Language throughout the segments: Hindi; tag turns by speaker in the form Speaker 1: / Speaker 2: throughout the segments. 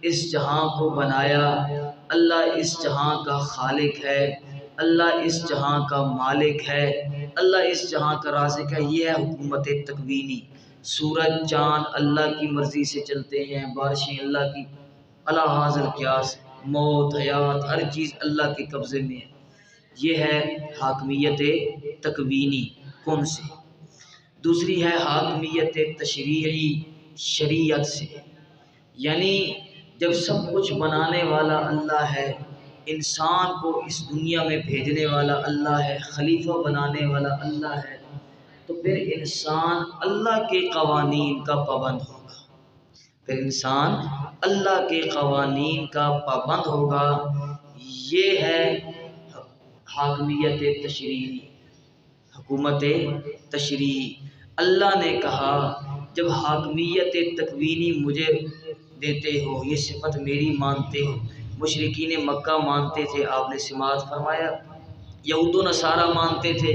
Speaker 1: इस जहां को बनाया, अल्लाह इस जहां का खालिक है, अल्लाह इस जहां का मालिक है, अल्लाह इस जहां का राज़िक है। ये है हुकूमत तकवीनी। सूरज चाँद अल्लाह की मर्ज़ी से चलते हैं, बारिशें अल्लाह की, अला हाज़िल क़ियास, मौत हयात हर चीज़ अल्लाह के कब्ज़े में है। ये है हाकमियत तकवीनी। कौन से? दूसरी है हाकमियत तशरीई, शरीयत से। यानी जब सब कुछ बनाने वाला अल्लाह है, इंसान को इस दुनिया में भेजने वाला अल्लाह है, खलीफा बनाने वाला अल्लाह है, तो फिर इंसान अल्लाह के कवानीन का पाबंद होगा। फिर इंसान अल्लाह के कवानीन का पाबंद होगा। ये है हाकमियत तशरीई, हुकूमत तशरीई। अल्लाह ने कहा जब हाकमियत तकवीनी मुझे देते हो, ये सिफत मेरी मानते हो। मुशरिकीन मक्का मानते थे, आपने सिमात फरमाया। यहूद नसारा मानते थे,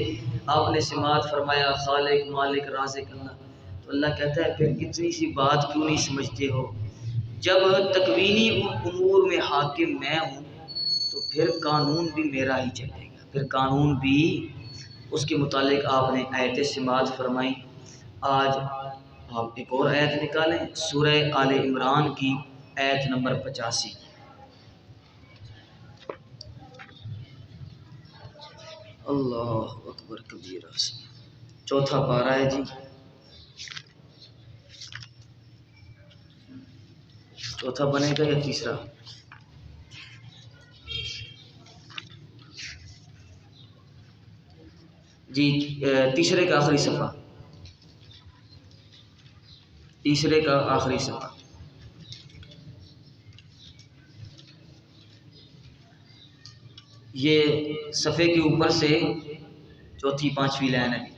Speaker 1: आपने सिमात फरमाया खालिक मालिक राज़िक अल्लाह। तो अल्लाह कहता है फिर इतनी सी बात क्यों नहीं समझते हो? जब तकवीनी उमूर में हाकिम मैं हूँ तो फिर कानून भी मेरा ही चलेगा, फिर कानून भी उसके मुतालिक आपने आयत सिमात फरमाई। आज आप एक और आयत निकालें, सूरह आले इमरान की आयत नंबर 85। अल्लाह अकबर कबीरा। चौथा पारा है जी, चौथा बनेगा या तीसरा? जी तीसरे का आखिरी सफ़ा, तीसरे का आखिरी सफ़ा। ये सफ़े के ऊपर से चौथी पांचवी लाइन है।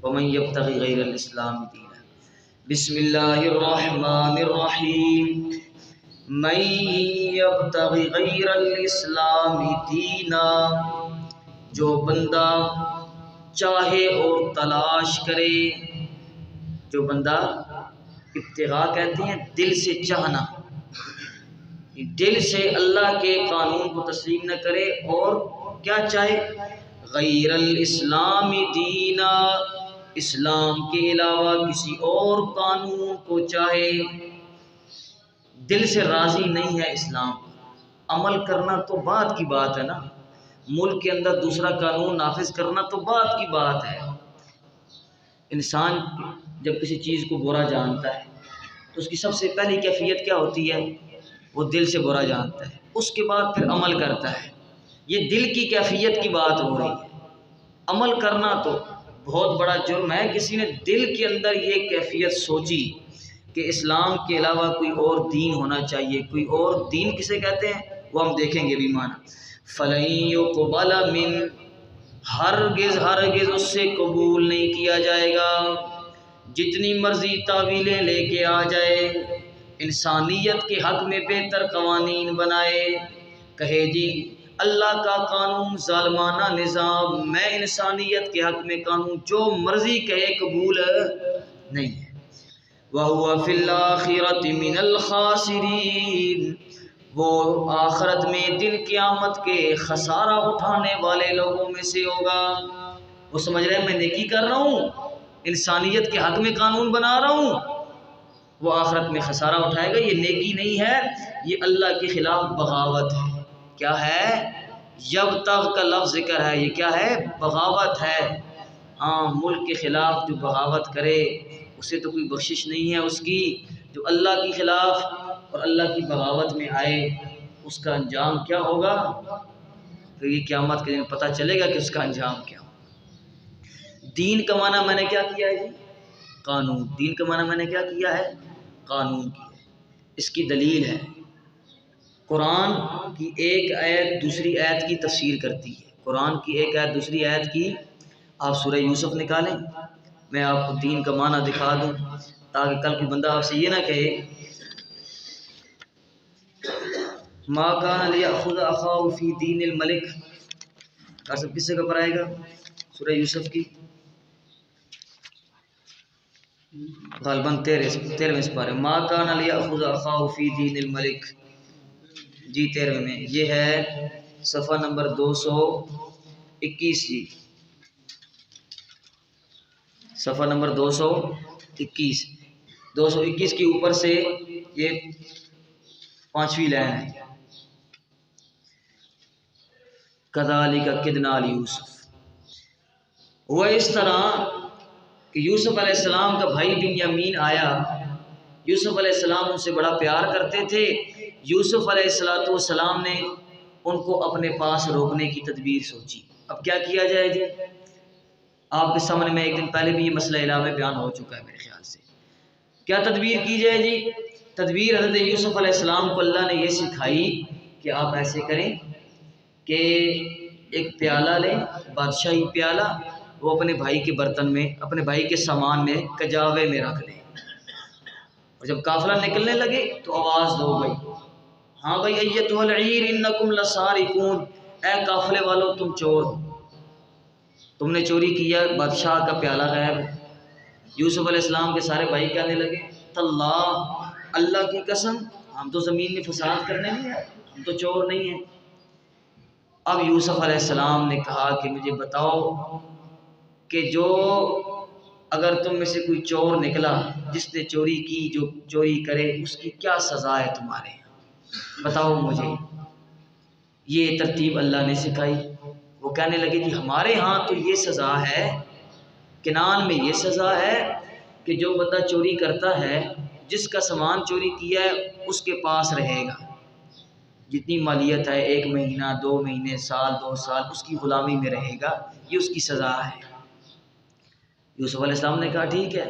Speaker 1: वमन यब्तगी गैरल इस्लाम दीना, बिस्मिल्लाहिर्रहमानिर्रहीम, मन यब्तगी गैरल इस्लाम दीना, जो बंदा चाहे और तलाश करे, जो बंदा, इब्तिगा कहते हैं दिल से चाहना, दिल से अल्लाह के कानून को तस्लीम न करे और क्या चाहे, गैरल इस्लामी दीना, इस्लाम के अलावा किसी और कानून को चाहे, दिल से राज़ी नहीं है इस्लाम, अमल करना तो बात की बात है ना, मुल्क के अंदर दूसरा कानून नाफिज करना तो बात की बात है। इंसान जब किसी चीज़ को बुरा जानता है तो उसकी सबसे पहली कैफियत क्या होती है? वो दिल से बुरा जानता है, उसके बाद फिर अमल करता है। ये दिल की कैफियत की बात हो रही है। अमल करना तो बहुत बड़ा जुर्म है। किसी ने दिल के अंदर ये कैफियत सोची कि इस्लाम के अलावा कोई और दीन होना चाहिए, कोई और दीन किसे कहते हैं वो हम देखेंगे भी माना। फ़लन युक़बल मिन, हरगिज़ उससे कबूल नहीं किया जाएगा, जितनी मर्जी तावीलें लेके आ जाए, इंसानियत के हक़ में बेहतर कवानीन बनाए, कहे जी अल्लाह का कानून ज़ालिमाना निज़ाम, मैं इंसानियत के हक़ में कानून जो मर्जी कहे कबूल नहीं है। वहुवा फिल आखिरति मिनल खासिरीन, वो आखिरत में दिन क़यामत के खसारा उठाने वाले लोगों में से होगा। वो समझ रहे हैं मैं नेकी कर रहा हूँ, इंसानियत के हक़ में कानून बना रहा हूँ, वो आखिरत में खसारा उठाएगा। ये नेकी नहीं है, ये अल्लाह के ख़िलाफ़ बगावत है। क्या है? यब्तग़ का लफ्ज़ ज़िक्र है, ये क्या है? बगावत है। हाँ, मुल्क के ख़िलाफ़ जो बगावत करे उसे तो कोई बख्शिश नहीं है उसकी। जो अल्लाह के ख़िलाफ़ और अल्लाह की बगावत में आए उसका अंजाम क्या होगा? तो ये क़यामत के दिन पता चलेगा कि उसका अंजाम क्या हो। दीन का माना मैंने क्या किया है जी? कानून। दीन का माना मैंने क्या किया है? कानून किया। इसकी दलील है कुरान की एक आयत दूसरी आयत की तफसीर करती है। कुरान की एक आयत दूसरी आयत की, आप सूरह यूसुफ निकालें, मैं आपको दीन का माना दिखा दूं ताकि कल कोई बंदा आपसे ये ना कहे मा कान लियअख़ुज़ अख़ाहु फ़ी दीनिल मलिक। का सब किससे का पढ़ाएगा? सूरह यूसुफ की गालबन 13वें पारे। मा कान लियअख़ुज़ अख़ाहु फ़ी दीनिल मलिक, जी 13 में, ये है सफ़ा नंबर 221 जी, सफ़ा नंबर 221, 221 के ऊपर से ये 5वीं लाइन है। कज़ालिका किदना यूसुफ, वह इस तरह कि यूसुफ अलैहिस्सलाम का भाई बिन्यामीन आया। यूसुफ अलैहिस्सलाम उनसे बड़ा प्यार करते थे। यूसुफ अलैहिस्सलाम ने उनको अपने पास रोकने की तदबीर सोची। अब क्या किया जाए जी? आपके सामने में एक दिन पहले भी ये मसला इलाम में बयान हो चुका है मेरे ख्याल से। क्या तदबीर की जाए जी? तदबीर हज़रत यूसुफ अलैहिस्सलाम को अल्लाह ने ये सिखाई कि आप ऐसे करें कि एक प्याला लें, बादशाही प्याला, वो अपने भाई के बर्तन में, अपने भाई के सामान में, कजावे में रख दें। और जब काफिला निकलने लगे तो आवाज़ दो भाई, हाँ भाई अय्यतुहल ईर इन्नकुम लसारिकून, ए काफिले वालों तुम चोर हो, तुमने चोरी किया, बादशाह का प्याला गायब है। यूसुफ अलैहिस्सलाम के सारे भाई कहने लगे तल्लाह, अल्लाह की कसम, हम तो ज़मीन में फसाद करने नहीं आए, हम तो चोर नहीं हैं। अब यूसुफ अलैहिस्सलाम ने कहा कि मुझे बताओ कि जो अगर तुम में से कोई चोर निकला, जिसने चोरी की, जो चोरी करे उसकी क्या सज़ा है तुम्हारे यहाँ, बताओ मुझे। ये तरतीब अल्लाह ने सिखाई। वो कहने लगे कि हमारे यहाँ तो ये सज़ा है, किनान में ये सज़ा है कि जो बंदा चोरी करता है, जिसका सामान चोरी किया है उसके पास रहेगा, जितनी मालियत है 1 महीना, 2 महीने, साल, 2 साल उसकी ग़ुलामी में रहेगा, ये उसकी सज़ा है। यूसुफ अलैहिस्सलाम ने कहा ठीक है।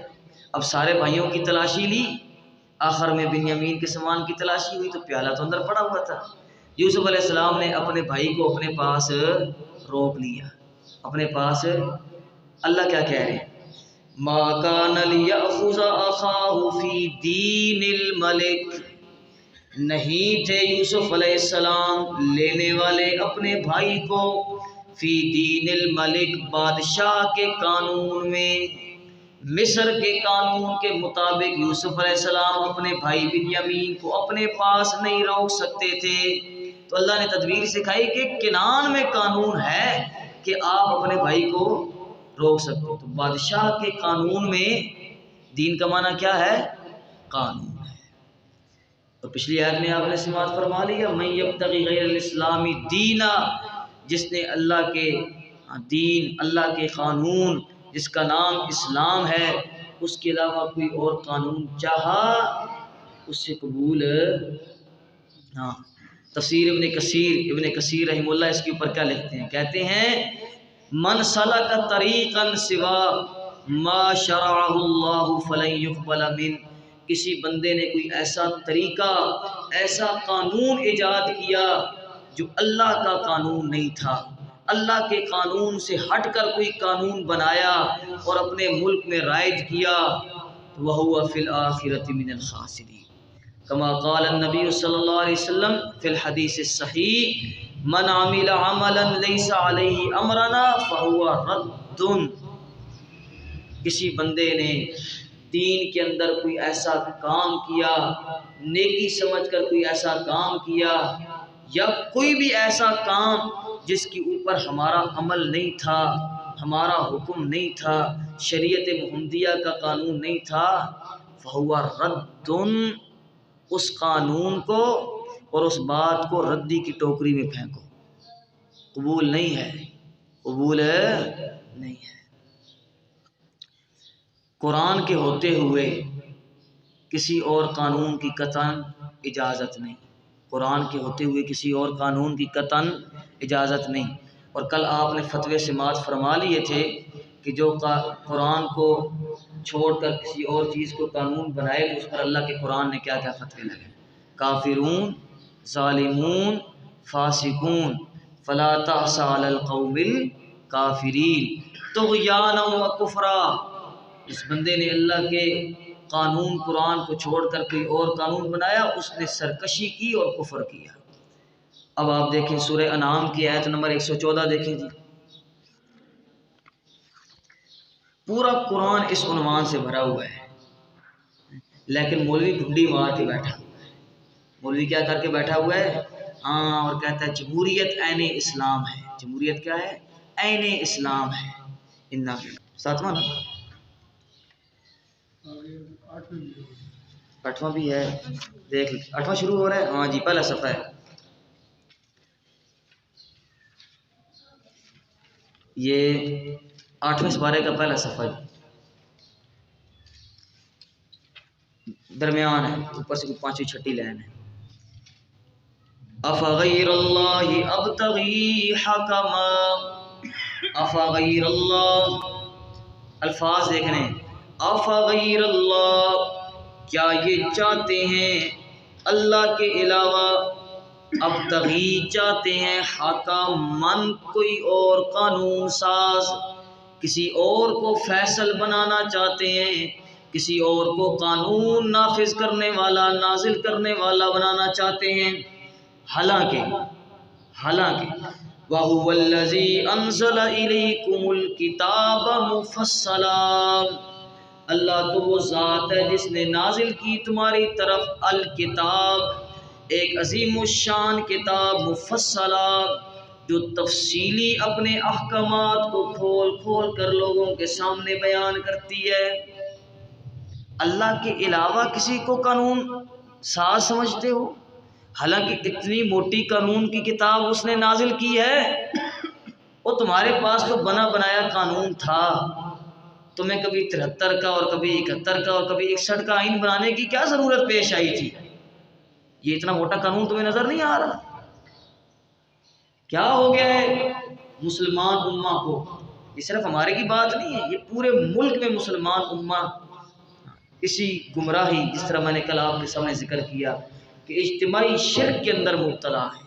Speaker 1: अब सारे भाइयों की तलाशी ली, आखिर में बिन्यामीन के सामान की तलाशी हुई तो प्याला तो अंदर पड़ा हुआ था। यूसुफ अलैहिस्सलाम ने अपने भाई को अपने पास रोक लिया, अपने पास। अल्लाह क्या कह रहे हैं, मा कान लियअख़ुज़ अख़ाहु फ़ी दीनिल मलिक, नहीं थे यूसुफ अलैहिस्सलाम लेने वाले अपने भाई को फ़ी दीनिल मलिक, बादशाह के कानून में, मिस्र के कानून के मुताबिक यूसुफ अलैहिस्सलाम अपने भाई बिन्यामीन को अपने पास नहीं रोक सकते थे। तो अल्लाह ने तदबीर सिखाई कि किनान में कानून है कि आप अपने भाई को रोक सकते हो। तो बादशाह के कानून में, दीन का माना क्या है? कानून है। तो पिछली आयत में आपने समाअत फरमा लिया, मैं यब्तगी गैरल इस्लामी दीना, जिसने अल्लाह के दीन, अल्लाह के कानून, जिसका नाम इस्लाम है, उसके अलावा कोई और कानून चाहा उससे कबूल। हाँ, तफसीर इब्न कसीर रहमुल्लाह इसके ऊपर क्या लिखते हैं, कहते हैं मन सलक तरीक़न सिवा मा शरअहुल्लाहु फलन युक़बल मिन, किसी बंदे ने कोई ऐसा तरीका, ऐसा कानून इजाद किया जो अल्लाह का कानून नहीं था, अल्लाह के कानून से हटकर कोई कानून बनाया और अपने मुल्क में राइज किया, तो वह हुआ फिल आखिरति मिनल खासिरीन, कमा क़ाल नबी सल्लल्लाहु अलैहि वसल्लम फिल हदीस सहीह, मन आमिला अमलन लैसा अलैहि अमरना फहुवा रद्दुन, किसी बंदे ने दीन के अंदर कोई ऐसा काम किया, नेकी समझकर कोई ऐसा काम किया, या कोई भी ऐसा काम जिसके ऊपर हमारा अमल नहीं था, हमारा हुक्म नहीं था, शरीयत मुहम्मदिया का कानून नहीं था, फहुवा रद्दुन, उस कानून को और उस बात को रद्दी की टोकरी में फेंको, कबूल नहीं है, कबूल नहीं है। कुरान के होते हुए किसी और कानून की कतन इजाज़त नहीं, कुरान के होते हुए किसी और कानून की कतन इजाज़त नहीं। और कल आपने फतवे से मात फरमा लिए थे कि जो कुरान को छोड़कर किसी और चीज़ को कानून बनाए तो उस पर अल्लाह के कुरान ने क्या क्या फतवे लगे, काफिरून, ज़ालिमून, फासिकून, फला तअसा अलल कौमिल काफिरीन, तुग़याना व कुफ़रा। इस बंदे ने अल्लाह के कानून, कुरान को छोड़कर कोई और कानून बनाया, उसने सरकशी की और कुफ्र किया। अब आप देखें सूरह अनाम की आयत नंबर 114 देखें जी, पूरा कुरान इस उन्वान से भरा हुआ है, लेकिन मौलवी घुंडी मार के बैठा हुआ है। मौलवी क्या करके बैठा हुआ है? हाँ, और कहता है जमहूरियत ऐने इस्लाम है। जमहूरियत क्या है? ऐने इस्लाम है। इन्ना सातवां ना, आठवां भी है, देख आठवां शुरू हो रहा है। हाँ जी, पहला सफ़ा है ये, 8वें पारे का पहला सफ़ा है, दरमियान है, ऊपर से 5वीं 6ठी लाइन है। अफ़ग़ैरल्लाहि अब्तग़ी हकमा, अफ़ग़ैरल्लाह, अल्फाज देखने, अफ़ग़ैरल्लाह, क्या ये चाहते हैं अल्लाह के अलावा, अब्तग़ी चाहते हैं, हकमन कोई और कानून साज, किसी और को फैसल बनाना चाहते हैं, किसी और को कानून नाफिज करने वाला, नाजिल करने वाला बनाना चाहते हैं। हालांकि वहुवल्लज़ी अंज़ला इलैकुमुल किताब मुफ़स्सला, अल्लाह तो वो ज़ात है जिसने नाजिल की तुम्हारी तरफ अल किताब, एक अज़ीमुश्शान किताब, मुफ़स्सला, जो तफसीली अपने अहकामात को खोल खोल कर लोगों के सामने बयान करती है। अल्लाह के अलावा किसी को कानून साज समझते हो? हालांकि इतनी मोटी कानून की किताब उसने नाजिल की है, वो तुम्हारे पास तो बना बनाया कानून था। तुम्हें कभी 73 का और कभी 71 का और कभी 61 का आइन बनाने की क्या ज़रूरत पेश आई थी? ये इतना मोटा कानून तुम्हें नज़र नहीं आ रहा? क्या हो गया है मुसलमान उम्मा को? ये सिर्फ हमारे की बात नहीं है, ये पूरे मुल्क में मुसलमान उम्मा इसी गुमराही, जिस तरह मैंने कल आपके सामने जिक्र किया कि इज्तिमाई शिर्क के अंदर मुब्तला है।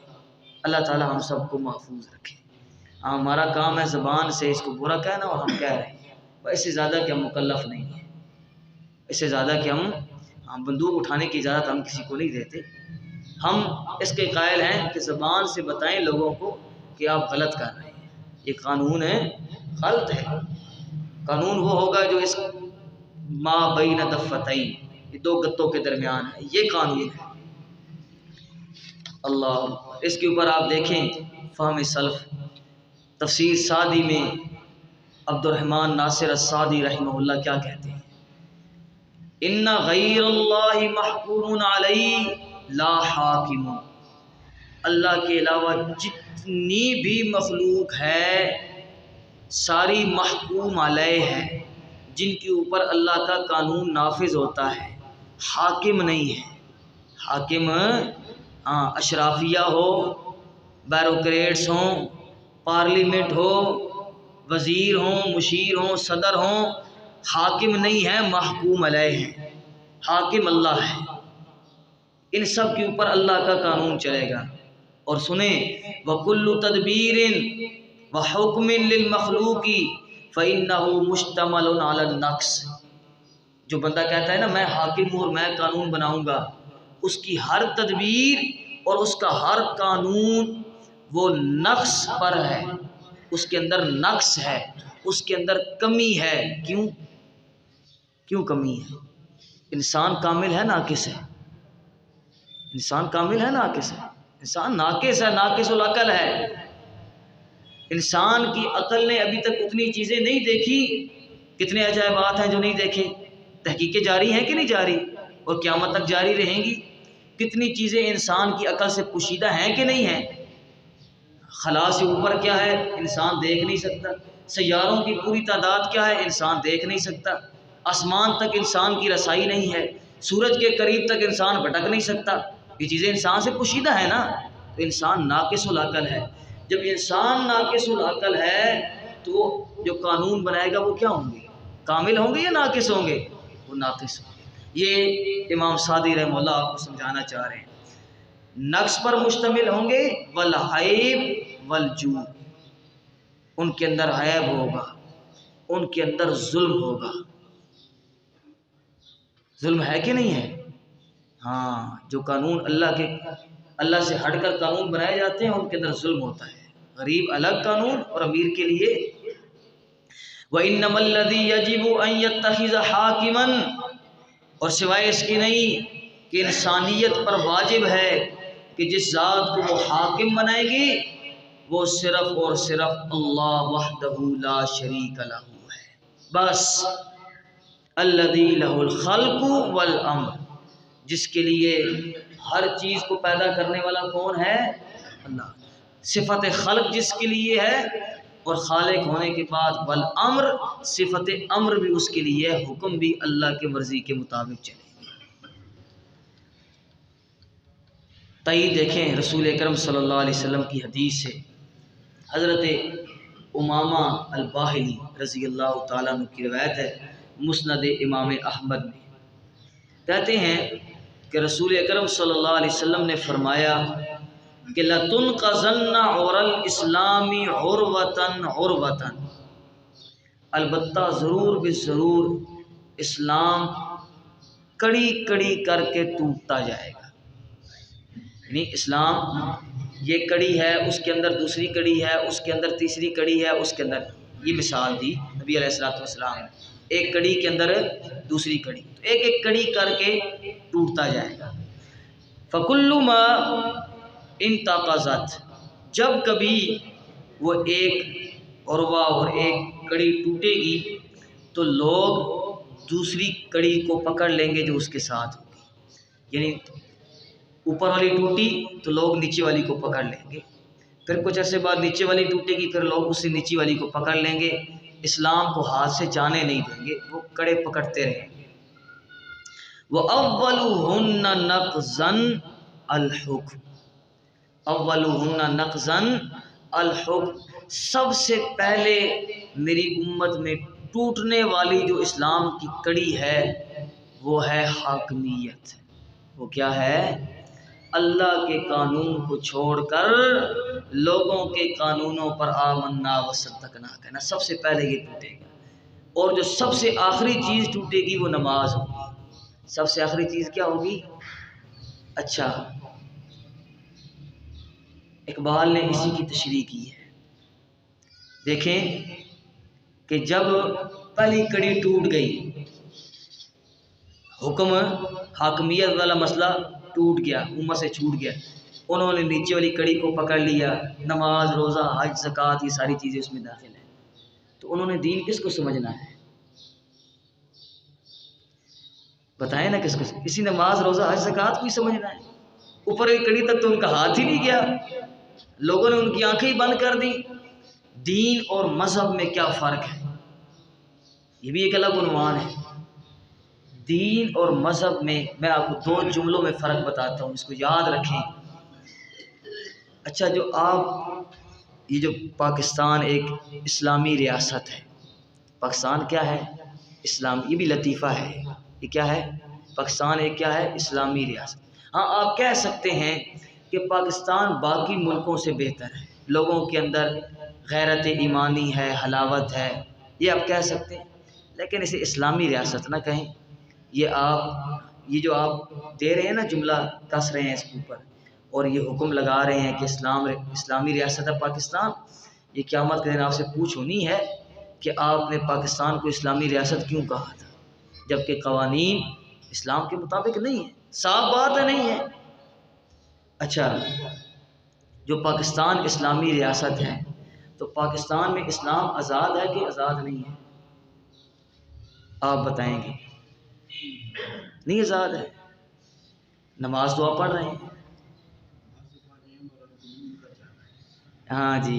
Speaker 1: अल्लाह ताला हम सबको महफूज रखे। हमारा काम है ज़बान से इसको बुरा कहना, और हम कह रहे हैं, इससे ज़्यादा कि हम मुकल्लफ़ नहीं है, इससे ज़्यादा कि हम बंदूक उठाने की इजाज़त हम किसी को नहीं देते। हम इसके कायल हैं कि ज़बान से बताएं लोगों को कि आप गलत कर रहे हैं, ये कानून है, गलत है। कानून वो होगा जो इस माँ बैन दफ़्फ़तैन, ये दो गत्तों के दरमियान है, ये कानून है। अल्लाह, इसके ऊपर आप देखें फ़हम सल्फ़, तफ़सीर सादी में अब्दुर्रहमान नासिर अस्सादी रहमहुल्लाह क्या कहते हैं? इन्ना गैरुल्लाहि महकूमुन अलैहि ला हाकिमुन, अल्लाह के अलावा जितनी भी मखलूक है सारी महकूम अलैह है, जिनके ऊपर अल्लाह का कानून नाफिज होता है, हाकिम नहीं है। हाकिम हाँ, अशराफिया हो, बैरोक्रेट्स हों, पार्लियामेंट हो, वज़ीर हों, मुशीर हों, सदर हों, हाकिम नहीं है, महकूम अलैह है। हाकिम अल्लाह है, इन सब के ऊपर अल्लाह का कानून चलेगा। और सुने, वकुल्लु तदबीरिन व हुक्मिन लिल मखलूकी फ़इन्नहु मुश्तमलुन अलन नक्स, जो बंदा कहता है ना मैं हाकिम हूँ और मैं कानून बनाऊंगा, उसकी हर तदबीर और उसका हर कानून वो नक्स पर है, उसके अंदर नक्स है, उसके अंदर कमी है। क्यों कमी है? इंसान कामिल है नाकिस है? इंसान कामिल है नाकिस है? इंसान नाकिस है, नाकिसुल अकल है। इंसान की अकल ने अभी तक उतनी चीज़ें नहीं देखी। कितने अजायबात हैं जो नहीं देखे, तहकीकें जारी हैं कि नहीं जारी, और क़यामत तक जारी रहेंगी। कितनी चीज़ें इंसान की अकल से पोशीदा हैं कि नहीं हैं। खला से ऊपर क्या है इंसान देख नहीं सकता, सैयारों की पूरी तादाद क्या है इंसान देख नहीं सकता, आसमान तक इंसान की रसाई नहीं है, सूरज के करीब तक इंसान भटक नहीं सकता। ये चीज़ें इंसान से पोशीदा है ना, तो इंसान नाकिसुल अकल है। जब इंसान नाकिसुल अकल है तो जो कानून बनाएगा वो क्या होंगे, कामिल होंगे या नाकिस होंगे? वो नाकिस होंगे। ये इमाम सादी रहमतुल्लाह आपको समझाना चाह रहे हैं। नक्स पर मुश्तमिल होंगे, वल हैब वल जूर, उनके अंदर हैब होगा, उनके अंदर जुल्म होगा। जुल्म है कि नहीं है? हाँ, जो कानून अल्लाह से हटकर कानून बनाए जाते हैं उनके अंदर जुल्म होता है। गरीब अलग कानून और अमीर के लिए। व इन्नमल्लज़ी यजिबु अन यत्तखिज़ हाकिमन, और सिवाय इसके नहीं कि इंसानियत पर वाजिब है कि जिस ज़ात को वो हाकिम बनाएगी वो सिर्फ और सिर्फ अल्लाह वहदहू ला शरीक लहू है। बस अल्लज़ी लहुल खल्क़ु वल अम्र, जिसके लिए हर चीज़ को पैदा करने वाला कौन है? अल्लाह। सिफत खल्क़ जिसके लिए है और खालिक होने के बाद वल अम्र, सिफत अम्र भी उसके लिए है, हुक्म भी अल्लाह के मर्ज़ी के मुताबिक चलेगी। तई देखें रसूल अकरम सल्लल्लाहु अलैहि वसल्लम की हदीस से, हज़रत उमामा अल-बाहिली रज़ी अल्लाह ताला अन्हु की रिवायत है, मुस्नद इमाम अहमद में कहते हैं कि रसूल अकरम सल्लल्लाहु अलैहि वसल्लम ने फरमाया कि लतुनक़ज़न्ना औरल इस्लामी उरवतन उरवतन, अलबत्ता ज़रूर ज़रूर इस्लाम कड़ी कड़ी करके टूटता जाएगा। यानी इस्लाम ये कड़ी है, उसके अंदर दूसरी कड़ी है, उसके अंदर तीसरी कड़ी है, उसके अंदर, ये मिसाल दी नबी अलैहिस्सलातु वस्सलाम ने, एक कड़ी के अंदर दूसरी कड़ी, तो एक एक कड़ी करके टूटता जाएगा। फ़कुल्लु मा इंतक़ज़त, जब कभी वो एक उरवा और एक कड़ी टूटेगी तो लोग दूसरी कड़ी को पकड़ लेंगे जो उसके साथ होगी। यानी ऊपर वाली टूटी तो लोग नीचे वाली को पकड़ लेंगे, फिर कुछ अर्से बाद नीचे वाली टूटेगी, फिर लोग उसी नीचे वाली को पकड़ लेंगे, इस्लाम को हाथ से जाने नहीं देंगे, वो कड़े पकड़ते रहेंगे। वह अव्वलुहुन्ना नक़ज़न अल-हुक्म, अव्वलुहुन्ना नक़ज़न अल-हुक्म, सबसे पहले मेरी उम्मत में टूटने वाली जो इस्लाम की कड़ी है वो है हाकमियत। वो क्या है? अल्लाह के कानून को छोड़कर लोगों के कानूनों पर आमन्ना व सद्दक़ना कहना, सबसे पहले ये टूटेगा। और जो सबसे आखिरी चीज़ टूटेगी वो नमाज होगी। सबसे आखिरी चीज़ क्या होगी? अच्छा, इकबाल ने इसी की तशरीह की है। देखें कि जब पहली कड़ी टूट गई, हुक्म हाकमियत वाला मसला टूट गया, उम्मत से छूट गया, उन्होंने नीचे वाली कड़ी को पकड़ लिया, नमाज रोज़ा हज ज़कात ये सारी चीज़ें उसमें दाखिल हैं, तो उन्होंने दीन किसको समझना है? बताएं ना किसको? इसी नमाज रोज़ा हज ज़कात को ही समझना है। ऊपर की कड़ी तक तो उनका हाथ ही नहीं गया, लोगों ने उनकी आंखें ही बंद कर दी। दीन और मज़हब में क्या फ़र्क है, ये भी एक अलग उन्वान है। दीन और मज़हब में मैं आपको दो जुमलों में फ़र्क बताता हूँ, इसको याद रखें। अच्छा, जो आप ये जो पाकिस्तान एक इस्लामी रियासत है, पाकिस्तान क्या है? इस्लाम, ये भी लतीफ़ा है, ये क्या है? पाकिस्तान एक क्या है? इस्लामी रियासत। हाँ, आप कह सकते हैं कि पाकिस्तान बाकी मुल्कों से बेहतर है, लोगों के अंदर गैरत ईमानी है, हलावत है, ये आप कह सकते हैं, लेकिन इसे इस्लामी रियासत ना कहें। ये जो आप दे रहे हैं ना जुमला, कस रहे हैं इसके ऊपर और ये हुक्म लगा रहे हैं कि इस्लामी रियासत है पाकिस्तान, ये क़यामत के दिन आपसे पूछ होनी है कि आपने पाकिस्तान को इस्लामी रियासत क्यों कहा था, जबकि कवानीन इस्लाम के मुताबिक नहीं है, साफ बात है, नहीं है। अच्छा, जो पाकिस्तान इस्लामी रियासत है तो पाकिस्तान में इस्लाम आज़ाद है कि आज़ाद नहीं है? आप बताएंगे। नहीं आज़ाद है। नमाज तो आप पढ़ रहे हैं, हाँ जी,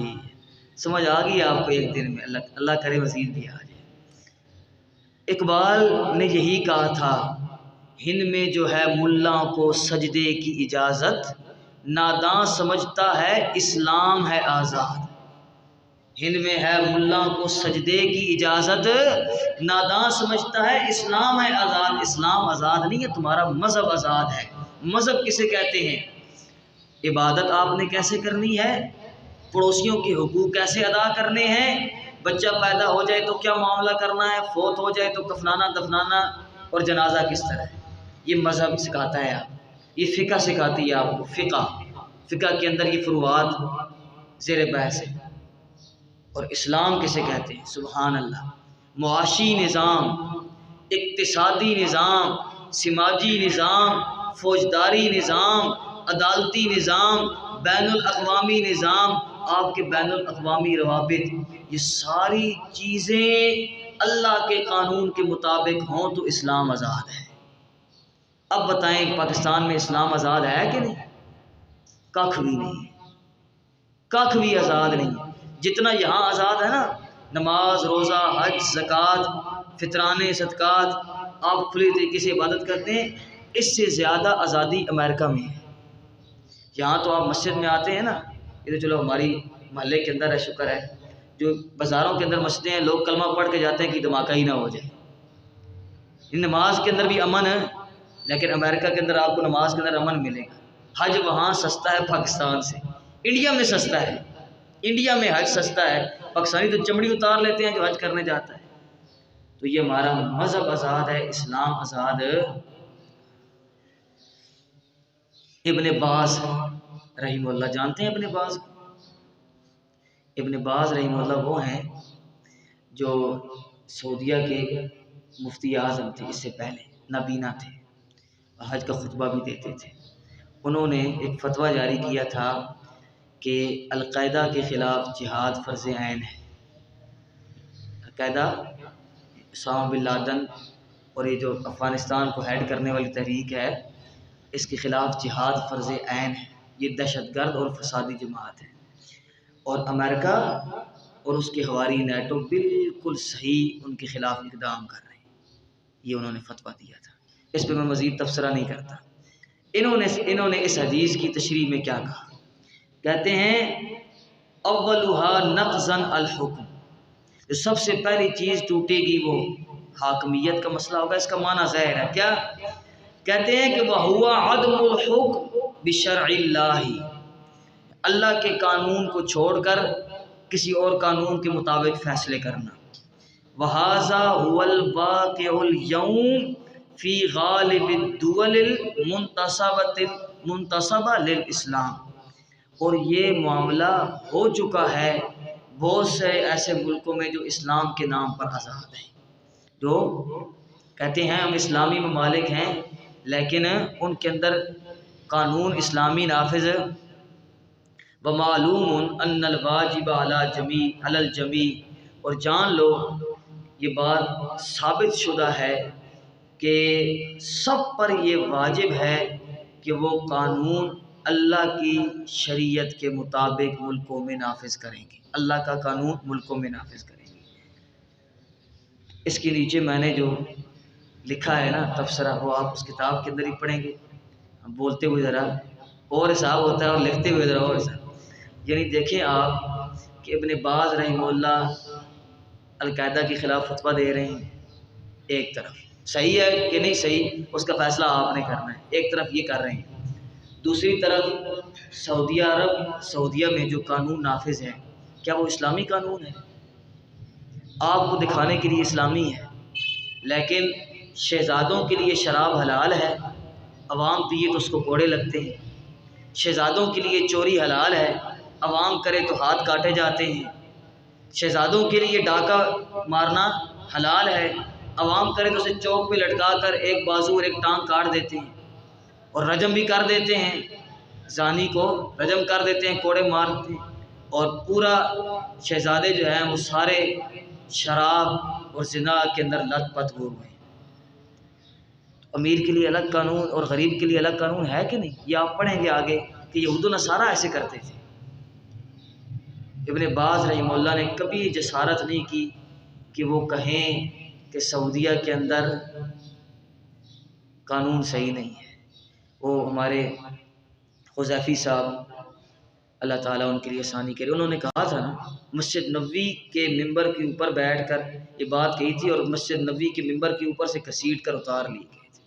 Speaker 1: समझ आ गई आपको एक दिन में, अल्लाह करे मज़ीद भी आ जाए। इकबाल ने यही कहा था, हिंद में जो है मुल्ला को सजदे की इजाज़त, नादां समझता है इस्लाम है आज़ाद। हिंद में है मुल्ला को सजदे की इजाज़त, नादां समझता है इस्लाम है आज़ाद। इस्लाम आज़ाद नहीं है, तुम्हारा मज़हब आज़ाद है। मज़हब किसे कहते हैं? इबादत आपने कैसे करनी है, पड़ोसियों के हुकूक कैसे अदा करने हैं, बच्चा पैदा हो जाए तो क्या मामला करना है, फोत हो जाए तो कफनाना दफनाना और जनाजा किस तरह है, ये मज़हब सिखाता है। आप ये फ़िक़ा सिखाती है आपको, फ़िक़ा के अंदर ये फ़ुरुआत ज़ेर बहस है। और इस्लाम किसे कहते हैं? सुबहान अल्लाह। मुआशी निज़ाम, इक़्तिसादी निज़ाम, समाजी निज़ाम, फ़ौजदारी निज़ाम, अदालती निज़ाम, बैनुल अक़वामी निज़ाम, आपके बैनुल अक़वामी रवाबित, ये सारी चीज़ें अल्लाह के कानून के मुताबिक हों तो इस्लाम आज़ाद है। अब बताएं पाकिस्तान में इस्लाम आज़ाद है कि नहीं? कख भी नहीं है, कख भी आज़ाद नहीं है। जितना यहाँ आज़ाद है ना, नमाज, रोज़ा, हज, ज़कात, फितराने, सदकात, आप खुले तरीके से इबादत करते हैं, इससे ज़्यादा आज़ादी अमेरिका में है। यहाँ तो आप मस्जिद में आते हैं ना, ये तो चलो हमारी मोहल्ले के अंदर है, शुक्र है। जो बाज़ारों के अंदर मस्जिदें हैं, लोग कलमा पढ़ के जाते हैं कि धमाका ही ना हो जाए। नमाज के अंदर भी अमन है, लेकिन अमेरिका के अंदर आपको नमाज के अंदर अमन मिलेगा। हज वहाँ सस्ता है पाकिस्तान से, इंडिया में सस्ता है। इंडिया में हज सस्ता है, पाकिस्तानी तो चमड़ी उतार लेते हैं जो हज करने जाता है। तो ये हमारा मज़हब आज़ाद है, इस्लाम आज़ाद। इब्ने बाज रहीमुल्लाह, जानते हैं इब्ने बाज को? इब्ने बाज रहीमुल्लाह वो हैं जो सऊदीया के मुफ्ती आज़म थे, इससे पहले नाबीना थे, हज का खुतबा भी देते थे। उन्होंने एक फतवा जारी किया था कि अल-कायदा के ख़िलाफ़ जिहाद फ़र्ज़ ऐन है। अल-कायदा, उसामा बिन लादेन और ये जो अफ़गानिस्तान को हेड करने वाली तहरीक है, इसके ख़िलाफ़ जिहाद फ़र्ज़ ऐन है। ये दहशतगर्द और फसादी जमात है। और अमेरिका और उसके हवारी नेटो बिल्कुल सही उनके ख़िलाफ़ इक़दाम कर रहे हैं। ये उन्होंने फतवा दिया था। इस पर मैं मज़ीद तबसरा नहीं करता। इन्होंने इस हदीस की तशरीह में क्या कहा? कहते हैं अव्वलुहा नक़ज़न अल हुक्म, जो सबसे पहली चीज़ टूटेगी वो हाकमियत का मसला होगा। इसका माना ज़ाहिर है क्या? कहते हैं कि वह हुआ अदमुल हुक्म बिशरइल्लाहि, अल्लाह के कानून को छोड़कर किसी और कानून के मुताबिक फ़ैसले करना। वहाज़ा हुवल वाक़िउल यौम फ़ी गालिबिद दुवलिल मुंतसबा लिल इस्लाम, और ये मामला हो चुका है बहुत से ऐसे मुल्कों में जो इस्लाम के नाम पर आज़ाद हैं, जो कहते हैं हम इस्लामी ममालिक हैं, लेकिन उनके अंदर कानून इस्लामी नाफिज। व मालूम अन्नल वाजिब अलल जमी, और जान लो ये बात साबित शुदा है कि सब पर ये वाजिब है कि वो कानून अल्लाह की शरीयत के मुताबिक मुल्कों में नाफिज करेंगे। अल्लाह का कानून मुल्कों में नाफिज करेंगे। इसके नीचे मैंने जो लिखा है ना तफसरा, वो आप उस किताब के अंदर ही पढ़ेंगे। हम बोलते हुए ज़रा और हिसाब होता है और लिखते हुए ज़रा और हिसाब। यानी देखें आप कि इब्ने बाज रहीमुल्लाह अल-कायदा के ख़िलाफ़ फतवा दे रहे हैं। एक तरफ सही है कि नहीं सही, उसका फ़ैसला आपने करना है, एक तरफ ये कर रहे हैं। दूसरी तरफ सऊदीया में जो कानून नाफिज है, क्या वो इस्लामी कानून है? आपको दिखाने के लिए इस्लामी है, लेकिन शहज़ादों के लिए शराब हलाल है, अवाम पिए तो उसको कोड़े लगते हैं। शहज़ादों के लिए चोरी हलाल है, अवाम करे तो हाथ काटे जाते हैं। शहज़ादों के लिए डाका मारना हलाल है, अवाम करे तो उसे चौक पे लटका कर एक बाजू और एक टांग काट देते हैं, और रजम भी कर देते हैं। जानी को रजम कर देते हैं, कोड़े मारते हैं, और पूरा शहज़ादे जो हैं वो सारे शराब और ज़िना के अंदर लत-पत हुए हैं। तो अमीर के लिए अलग कानून और गरीब के लिए अलग कानून है कि नहीं? ये आप पढ़ेंगे आगे कि यहूद नसारा ऐसे करते थे। इब्ने बाज रहीमुल्लाह ने कभी जसारत नहीं की कि वो कहें कि सऊदीया के अंदर कानून सही नहीं है। वो हमारे हुज़ैफ़ी साहब, अल्लाह ताला उनके लिए आसानी करे, उन्होंने कहा था ना, मस्जिद नबवी के मिंबर के ऊपर बैठकर ये बात कही थी, और मस्जिद नबवी के मिंबर के ऊपर से घसीट कर उतार ली गई थी।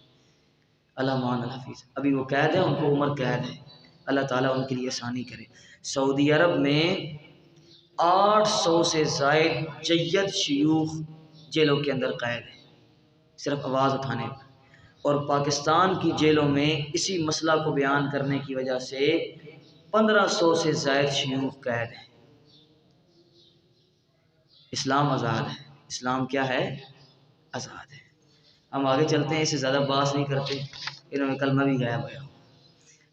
Speaker 1: अल्लाह मान अल हफीज़। अभी वो कैद है, उनको उम्र कैद है, अल्लाह ताला उनके लिए आसानी करे। सऊदी अरब में 800 से ज़ायद जय्यद शयूख जेलों के अंदर कैद है, सिर्फ आवाज़ उठाने पर। और पाकिस्तान की जेलों में इसी मसला को बयान करने की वजह से 1500 से ज़ायद शयूख कैद हैं। इस्लाम आज़ाद है। इस्लाम क्या है? आज़ाद है। हम आगे चलते हैं, इससे ज़्यादा बात नहीं करते, इन्होंने कलमा भी गायब है।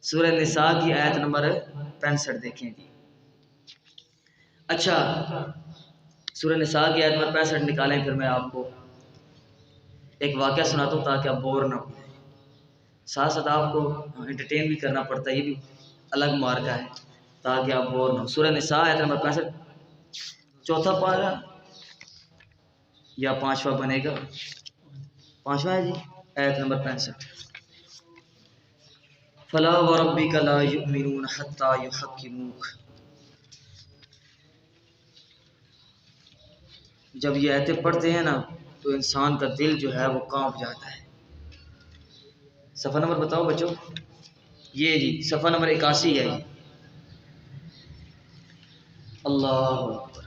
Speaker 1: सूरह निसा की आयत नंबर 65 देखें जी। अच्छा, सूरह निसा की आयत नंबर 65 निकालें, फिर मैं आपको एक वाक़या सुनाता हूँ ताकि आप बोर ना हो, साथ साथ आपको एंटरटेन भी करना पड़ता है, ये भी अलग मार्ग है ताकि आप बोर ना हो। सूरह निसा आयत नंबर 65, चौथा पारा या पांचवा बनेगा, पांचवा है जी, आयत नंबर 65। फला व रब्बिका ला युमिनून हत्ता युहक्किमूक। जब ये आयतें पढ़ते हैं ना तो इंसान का दिल जो है वो कांप जाता है। सफ़ा नंबर बताओ बच्चों, ये जी सफ़ा नंबर 81 है जी। अल्लाह अकबर।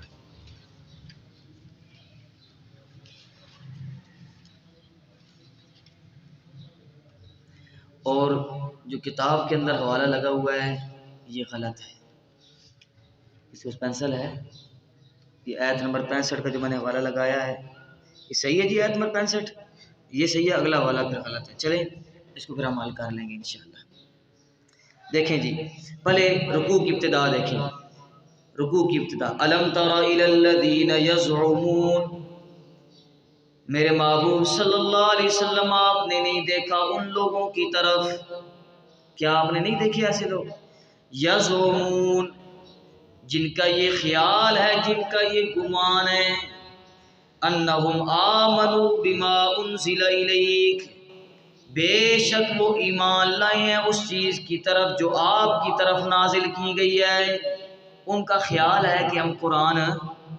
Speaker 1: और जो किताब के अंदर हवाला लगा हुआ है ये गलत है, इसमें पेंसिल है, ये आयत नंबर 65 का जो मैंने हवाला लगाया है ये सही है जी, आयत नंबर 65 ये सही है, अगला वाला फिर गलत है। चलें इसको फिर हम हल कर लेंगे इंशाल्लाह। देखें जी, पहले रुकू की इब्तिदा देखें, रुकू की इब्तिदा, अलम तरा इलल्लज़ीना यज़उमून, मेरे महबूब सल्लल्लाहु अलैहि वसल्लम आपने नहीं देखा उन लोगों की तरफ, क्या आपने नहीं देखे ऐसे लोग, यज़उमून जिनका ये ख्याल है, जिनका ये गुमान है, अन्नहुम आमनू बिमा उनज़िला इलैक, बेशक वो ईमान लाए हैं उस चीज़ की तरफ जो आपकी तरफ नाजिल की गई है। उनका ख्याल है कि हम कुरान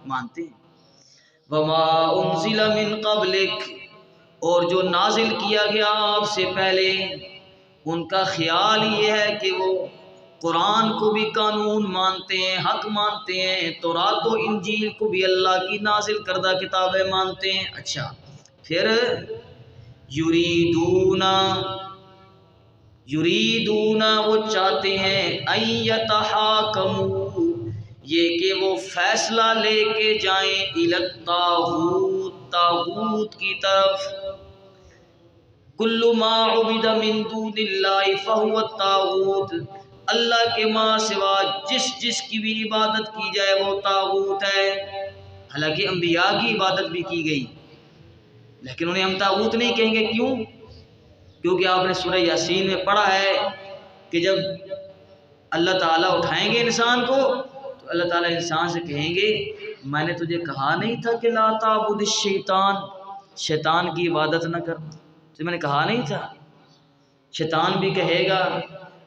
Speaker 1: मानते हैं। वमा उनज़िला मिन क़ब्लिक, और जो नाजिल किया गया आपसे पहले, उनका ख्याल ये है कि वो कुरान को भी कानून मानते हैं, हक मानते हैं, तौरात व इंजील को भी अल्लाह की नाजिल करदा किताबें मानते हैं। अच्छा, फिर युरीदूना, युरीदूना वो चाहते हैं, अय्यतहाकमू ये कि वो फैसला लेके जाएं, इलत तागूत, तागूत की तरफ, कुल्लु मा उबिदा मिन दूनिल्लाहि फहुवा तागूत, अल्लाह के माँ सिवा जिस की भी इबादत की जाए वो तागूत है। हालांकि अंबिया की इबादत भी की गई लेकिन उन्हें हम तागूत नहीं कहेंगे, क्यों? क्योंकि आपने सूरह यासीन में पढ़ा है कि जब अल्लाह ताला उठाएंगे इंसान को तो अल्लाह ताला इंसान से कहेंगे मैंने तुझे कहा नहीं था कि ला ताबुद शैतान, शैतान की इबादत न कर, तो मैंने कहा नहीं था। शैतान भी कहेगा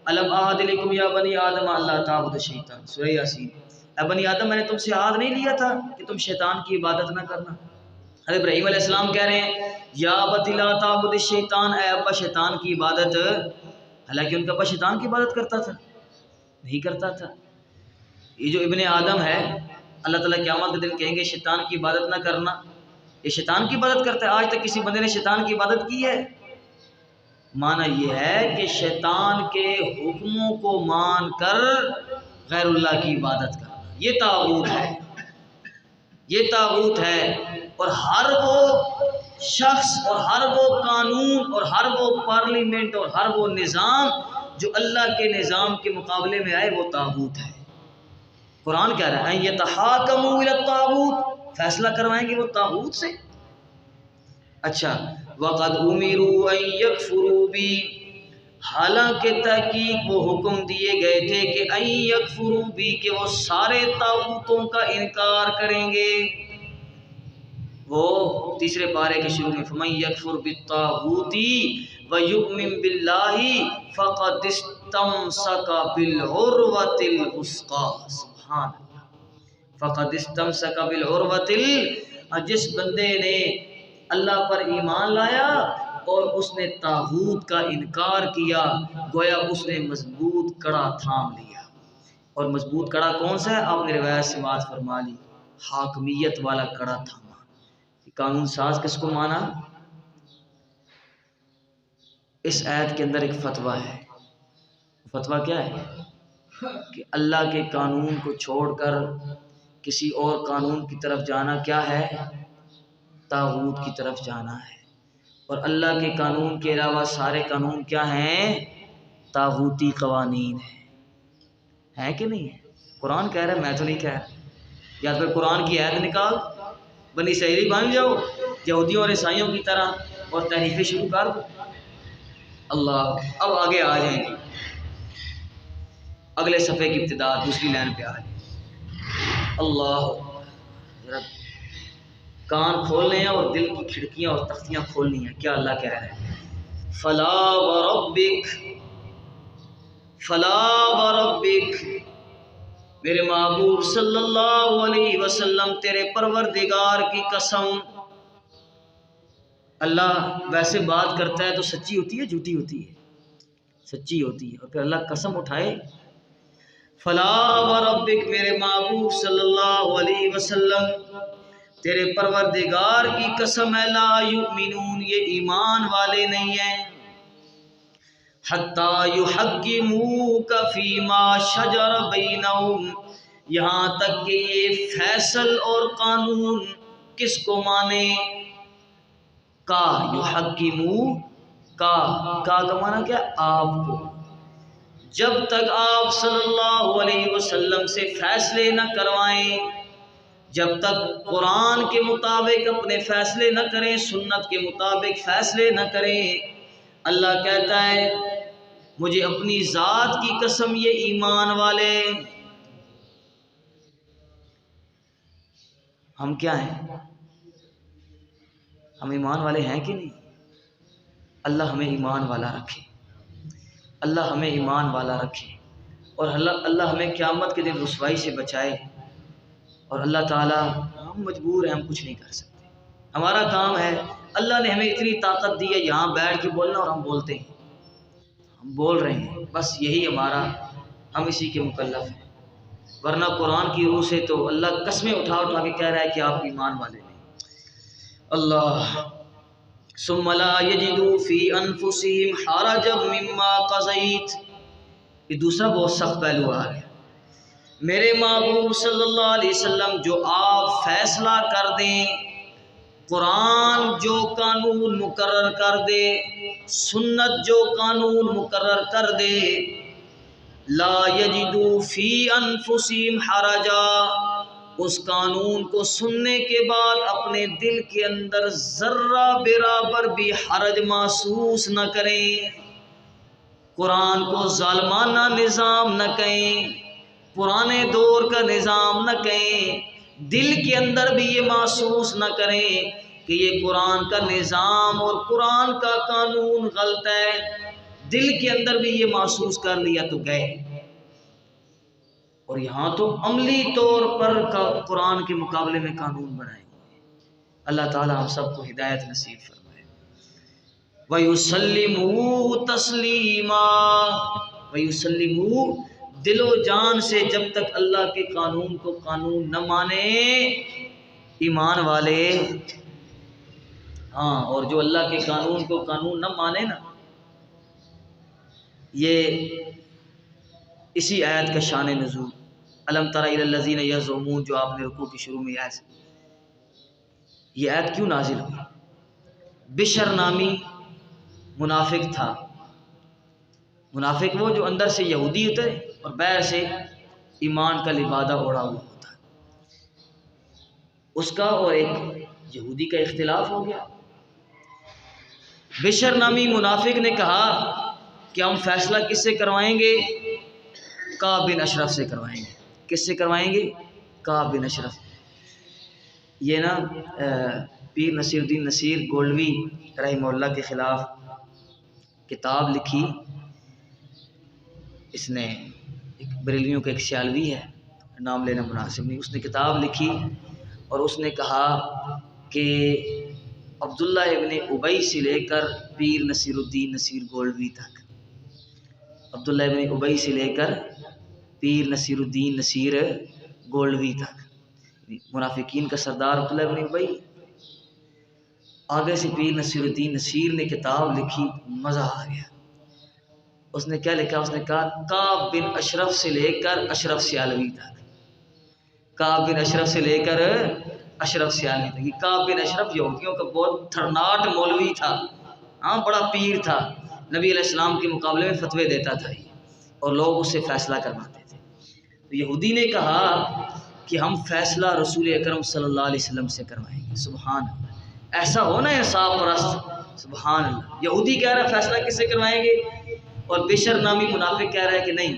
Speaker 1: अलम अहद इलैकुम या बनी आदम अल्ला ताबुद शैतान, सूरह यासीन, ए बनी आदम मैंने तुमसे आद नहीं लिया था कि तुम शैतान की इबादत न करना। हज़रत इब्राहीम अलैहिस्सलाम कह रहे हैं या अबती ला ताबुद शैतान, ए अब्बा शैतान की इबादत, हालांकि उनका अब्बा शैतान की इबादत करता था, नहीं करता था। ये जो इब्ने आदम है अल्लाह ताला क़यामत के दिन कहेंगे शैतान की इबादत ना करना, ये शैतान की इबादत करता है। आज तक किसी बंदे ने शैतान की इबादत की है? माना यह है कि शैतान के हुक्मों को मान कर गैरुल्लाह की इबादत करना, ये तागूत है, ये तागूत है। और हर वो शख्स और हर वो कानून और हर वो पार्लियामेंट और हर वो निज़ाम जो अल्लाह के निज़ाम के मुकाबले में आए वो तागूत है। कुरान कह रहा है यतहाकमू इला तागूत, फैसला करवाएंगे वो तागूत से। अच्छा, वक़द उमिरू अन यकफुरू बी, हालांकि तहकीक वो हुक्म दिए गए थे कि अन यकफुरू बी के वो सारे तागूतों का इनकार करेंगे। वो तीसरे पारे के शुरू में फमन यकफुर बित्तागूती व युमिन बिल्लाहि फ़क़द इस्तमसका बिल उर्वतिल वुस्क़ा, सुभान अल्लाह, फ़क़द इस्तमसका बिल उर्वतिल, जिस बंदे ने अल्लाह पर ईमान लाया और उसने तागूत का इनकार किया, गोया उसने मजबूत कड़ा थाम लिया। और मजबूत कड़ा कौन सा है? आपने रिवायत से बात फरमा ली, हाकमियत वाला कड़ा थामा। कानून साज किसको माना? इस आयत के अंदर एक फतवा है। फतवा क्या है? कि अल्लाह के कानून को छोड़कर किसी और कानून की तरफ जाना क्या है? तागूत की तरफ जाना है। और अल्लाह के कानून के अलावा सारे कानून क्या हैं? तागूती कवानीन है कि नहीं है? कुरान कह रहा है, मैं तो नहीं कह रहा। या फिर कुरान की आयत निकाल, बनी इसराइली बन जाओ यहूदियों और ईसाइयों की तरह और तहरीफें शुरू कर दो। अल्लाह, अब आगे आ जाएंगे, अगले सफ़े की इब्तिदा दूसरी लाइन पे आ जाए। अल्लाह, जरा कान खोलने हैं और दिल की खिड़कियां और तख्तियां खोलनी हैं। क्या अल्लाह कह रहे हैं? फला व रब्बिक, फला व रब्बिक, मेरे महबूब सल्लल्लाहु अलैहि वसल्लम तेरे परवरदिगार की कसम। अल्लाह वैसे बात करता है तो सच्ची होती है झूठी होती है? सच्ची होती है। और फिर अल्लाह कसम उठाए, फला व रब्बिक, मेरे महबूब सल्लल्लाहु अलैहि वसल्लम तेरे परवरदिगार की कसम है, ला युमिनून, ये ईमान वाले नहीं हैं, हत्ता युहक्किमूका फीमा शजर बैनहुम, यहाँ तक कि ये फैसल और कानून किसको माने? का युहक्किमू, का माना क्या? आपको। जब तक आप सल्लल्लाहु अलैहि वसल्लम से फैसले न करवाएं, जब तक कुरान के मुताबिक अपने फैसले न करें, सुन्नत के मुताबिक फैसले न करें, अल्लाह कहता है मुझे अपनी ज़ात की कसम, ये ईमान वाले। हम क्या हैं? हम ईमान वाले हैं कि नहीं? अल्लाह हमें ईमान वाला रखे, अल्लाह हमें ईमान वाला रखे, और अल्लाह हमें क़यामत के दिन रुसवाई से बचाए। और अल्लाह ताला, हम मजबूर हैं, हम कुछ नहीं कर सकते। हमारा काम है, अल्लाह ने हमें इतनी ताकत दी है यहाँ बैठ के बोलना, और हम बोलते हैं, हम बोल रहे हैं, बस यही हमारा, हम इसी के मुकल्लफ हैं। वरना कुरान की रूह से तो अल्लाह कस्में उठा उठा के कह रहा है कि आप ईमान वाले नहीं। अल्लाह, सुम्मा ला यजिदू फी अनफुसिहिम हरजम मिम्मा क़ज़ैत, ये दूसरा बहुत सख्त पहलू आ गया। मेरे महबूब सल्लल्लाहु अलैहि वसल्लम, जो आप फैसला कर दें, कुरान जो कानून मुकर्रर कर दे, सुन्नत जो कानून मुकर्रर कर दे, ला यजिदू फी अनफुसिहिम हरजा, उस कानून को सुनने के बाद अपने दिल के अंदर जर्रा बराबर भी हरज महसूस न करें, कुरान को जालमाना निज़ाम न कहें, पुराने दौर का निज़ाम न कहें, दिल के अंदर भी ये महसूस न करें कि ये कुरान का निज़ाम और कुरान का कानून गलत है, दिल के अंदर भी ये महसूस कर लिया तो गए। और यहाँ तो अमली तौर पर कुरान के मुकाबले में कानून बनाए हुए। अल्लाह ताला हम सबको हिदायत नसीब फरमाए। वयुसल्लिमू तस्लीमा, वयुसल्लिमू, दिलो जान से जब तक अल्लाह के कानून को कानून न माने, ईमान वाले, हाँ, और जो अल्लाह के कानून को कानून न माने ना, ये इसी आयत का शान नुज़ूल, अलम तरा इलल लज़ीना यज़ुमून, जो आपने रुकू की शुरू में आयत, ये आयत क्यों नाजिल हुई? बिशर नामी मुनाफिक था। मुनाफिक वो जो अंदर से यहूदी होता है और बाहर से ईमान का लिबादा ओढ़ा हुआ होता है, उसका और एक यहूदी का इख्तिलाफ हो गया। बिशर नामी मुनाफिक ने कहा कि हम फैसला किससे करवाएंगे? काब बिन अशरफ से करवाएंगे। किससे करवाएंगे? काब बिन अशरफ। ये ना पीर नसीरुद्दीन नसीर गोल्डवी रहमहुल्लाह के ख़िलाफ़ किताब लिखी। इसने एक बरेलियों का एक सियालवी है, नाम लेना मुनासिब नहीं, उसने किताब लिखी और उसने कहा कि अब्दुल्ला इब्ने उबई से लेकर पीर नसीरुद्दीन नसीर गोल्डवी तक, अब्दुल्ला इब्ने उबई से लेकर पीर नसीरुद्दीन नसीर गोल्डवी तक, मुनाफिकीन का सरदार अब्दुल्ला इब्ने उबई, आगे से पीर नसीरुद्दीन नसीर ने किताब लिखी, मज़ा आ गया। उसने क्या लिखा? उसने कहा काब बिन अशरफ से लेकर अशरफ सियालवी तक, काब बिन अशरफ से लेकर अशरफ सियालवी तक। काब बिन अशरफ यहूदियों का बहुत थरनाट मौलवी था, हाँ, बड़ा पीर था, नबी अलैहिस्सलाम के मुकाबले में फतवे देता था ये, और लोग उससे फ़ैसला करवाते थे। तो यहूदी ने कहा कि हम फ़ैसला रसूल अकरम सल्लल्लाहु अलैहि वसल्लम से करवाएंगे। सुभान अल्लाह, ऐसा हो ना इंसाफ परस्त। सुभान अल्लाह, यहूदी कह रहा है फ़ैसला किससे करवाएंगे, और बिशर नामी मुनाफिक कह रहा है कि नहीं,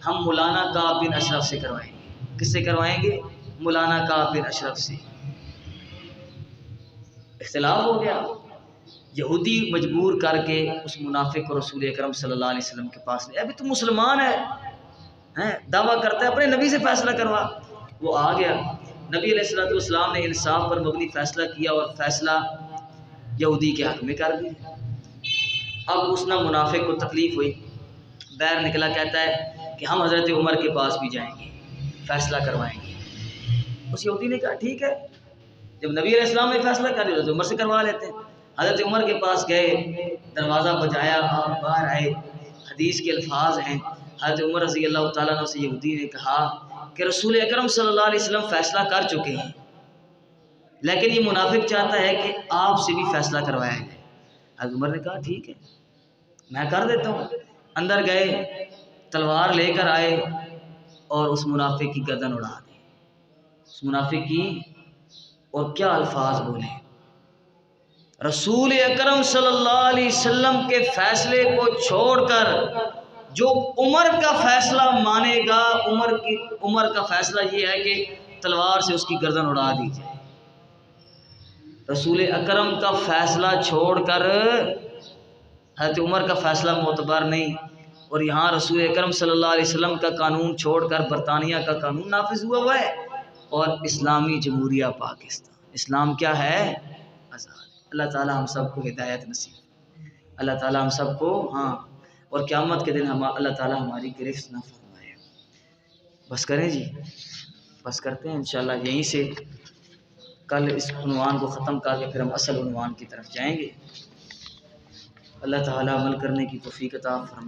Speaker 1: हम मौलाना काब बिन अशरफ से करवाएंगे। किससे करवाएंगे? मौलाना काब बिन अशरफ से। इख्तिलाफ हो गया। यहूदी मजबूर करके उस मुनाफिक को रसूल अकरम सल्लल्लाहु अलैहि वसल्लम के पास ले, अभी तो मुसलमान है दावा करता है अपने नबी से फ़ैसला करवा। वो आ गया, नबी अलैहिस्सलाम ने इंसाफ पर मबनी फ़ैसला किया और फ़ैसला यहूदी के हक़ में कर दिया। अब उस ना मुनाफिक को तकलीफ़ हुई, बैर निकला, कहता है कि हम हज़रत उमर के पास भी जाएंगे, फ़ैसला करवाएंगे। उस यहूदी ने कहा ठीक है, जब नबी अलैहिस्सलाम ने फ़ैसला कर दिया तो उमर से करवा लेते हैं। हज़रत उमर के पास गए, दरवाज़ा बजाया, आप बाहर आए। हदीस के अल्फाज हैं, हज़रत उमर रज़ी अल्लाह तआला अन्हु से यहूदी ने कहा कि रसूल अकरम सल्लल्लाहु अलैहि वसल्लम फ़ैसला कर चुके हैं, लेकिन ये मुनाफिक चाहता है कि आपसे भी फ़ैसला करवाया जाए। हज़रत उमर ने कहा ठीक है, मैं कर देता हूँ। अंदर गए, तलवार लेकर आए और उस मुनाफिक की गर्दन उड़ा दी। उस मुनाफिक की, और क्या अल्फाज बोले, रसूल अकरम सल्लल्लाहु अलैहि वसल्लम के फ़ैसले को छोड़कर जो उमर का फ़ैसला मानेगा, उमर का फ़ैसला ये है कि तलवार से उसकी गर्दन उड़ा दी जाए। रसूल अकरम का फ़ैसला छोड़कर हज़रत उमर का फ़ैसला मोतबर नहीं, और यहाँ रसूल अकरम सल्लल्लाहु अलैहि वसल्लम का कानून छोड़कर बरतानिया का कानून नाफिज हुआ है। और इस्लामी जमहूरिया पाकिस्तान, इस्लाम क्या है? आज़ाद। अल्लाह ताला हम सबको हिदायत नसीब, अल्लाह ताला हम सबको, हाँ, और क़यामत के दिन हम अल्लाह ताला हमारी गिरफ्त ना फरमाए। बस करें जी, बस करते हैं इंशाअल्लाह। यहीं से कल इस उन्वान को ख़त्म करके फिर हम असल उन्वान की तरफ जाएंगे। अल्लाह ताला अमल करने की तौफ़ीक़ अता फरमाए।